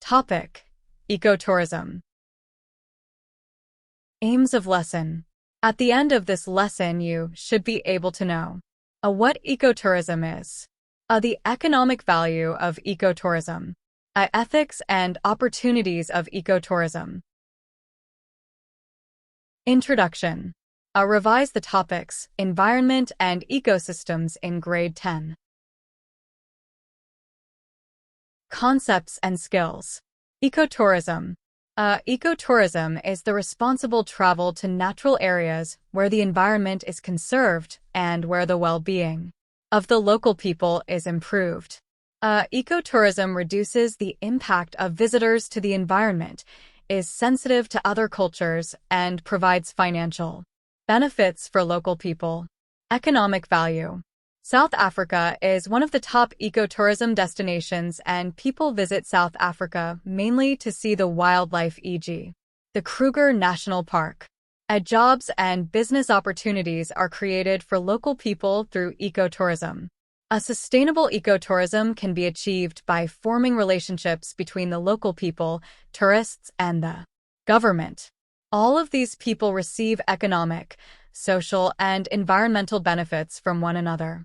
Topic: Ecotourism. Aims of lesson. At the end of this lesson, you should be able to know what ecotourism is, the economic value of ecotourism, ethics and opportunities of ecotourism. Introduction. Revise the topics, environment and ecosystems in grade 10. Concepts and skills. Ecotourism. Ecotourism is the responsible travel to natural areas where the environment is conserved and where the well-being of the local people is improved. Ecotourism reduces the impact of visitors to the environment, is sensitive to other cultures, and provides financial benefits for local people. Economic value. South Africa is one of the top ecotourism destinations, and people visit South Africa mainly to see the wildlife, e.g., the Kruger National Park. Jobs and business opportunities are created for local people through ecotourism. A sustainable ecotourism can be achieved by forming relationships between the local people, tourists, and the government. All of these people receive economic, social, and environmental benefits from one another.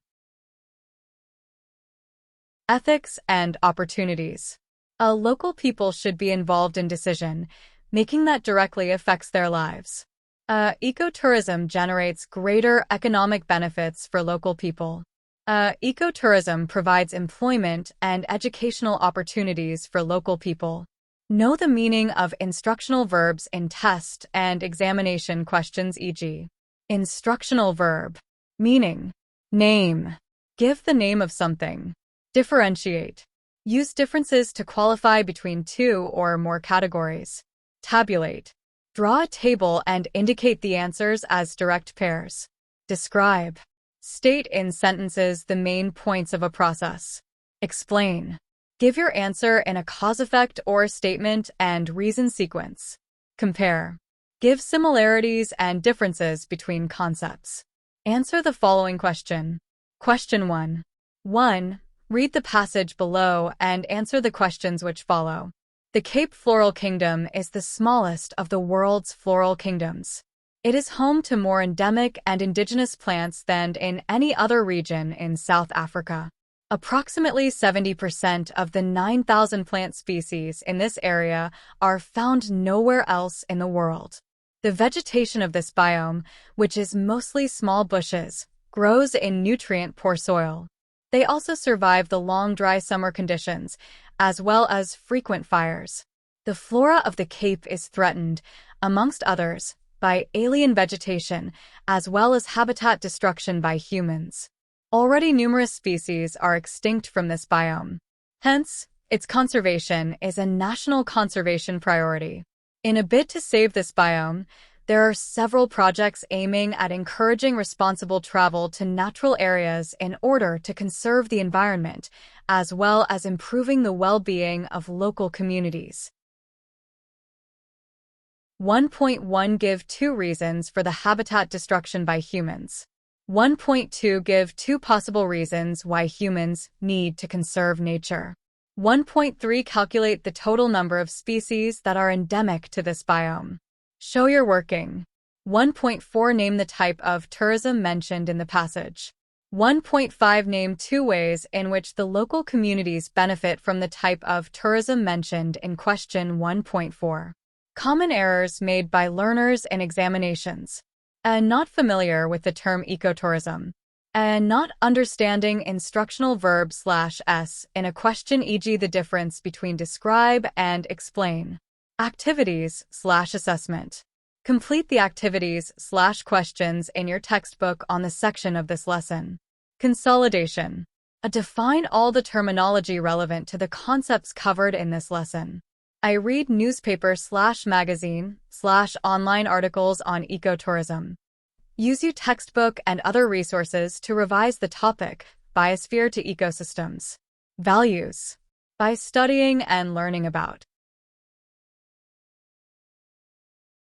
Ethics and opportunities. Local people should be involved in decision-making that directly affects their lives. Ecotourism generates greater economic benefits for local people. Ecotourism provides employment and educational opportunities for local people. Know the meaning of instructional verbs in test and examination questions, e.g. Instructional verb. Meaning. Name. Give the name of something. Differentiate. Use differences to qualify between two or more categories. Tabulate. Draw a table and indicate the answers as direct pairs. Describe. State in sentences the main points of a process. Explain. Give your answer in a cause-effect or statement and reason sequence. Compare. Give similarities and differences between concepts. Answer the following question. Question 1. 1. Read the passage below and answer the questions which follow. The Cape Floral Kingdom is the smallest of the world's floral kingdoms. It is home to more endemic and indigenous plants than in any other region in South Africa. Approximately 70% of the 9,000 plant species in this area are found nowhere else in the world. The vegetation of this biome, which is mostly small bushes, grows in nutrient-poor soil. They also survive the long dry summer conditions, as well as frequent fires. The flora of the Cape is threatened, amongst others, by alien vegetation, as well as habitat destruction by humans. Already numerous species are extinct from this biome. Hence, its conservation is a national conservation priority. In a bid to save this biome, there are several projects aiming at encouraging responsible travel to natural areas in order to conserve the environment, as well as improving the well-being of local communities. 1.1 Give 2 reasons for the habitat destruction by humans. 1.2 Give 2 possible reasons why humans need to conserve nature. 1.3 Calculate the total number of species that are endemic to this biome. Show your working. 1.4 Name the type of tourism mentioned in the passage. 1.5 Name 2 ways in which the local communities benefit from the type of tourism mentioned in question 1.4. Common errors made by learners in examinations. Not familiar with the term ecotourism. Not understanding instructional verb /s in a question, e.g. the difference between describe and explain. Activities/assessment. Complete the activities/questions in your textbook on the section of this lesson. Consolidation. Define all the terminology relevant to the concepts covered in this lesson. I read newspaper/magazine/online articles on ecotourism. Use your textbook and other resources to revise the topic, Biosphere to Ecosystems. Values. By studying and learning about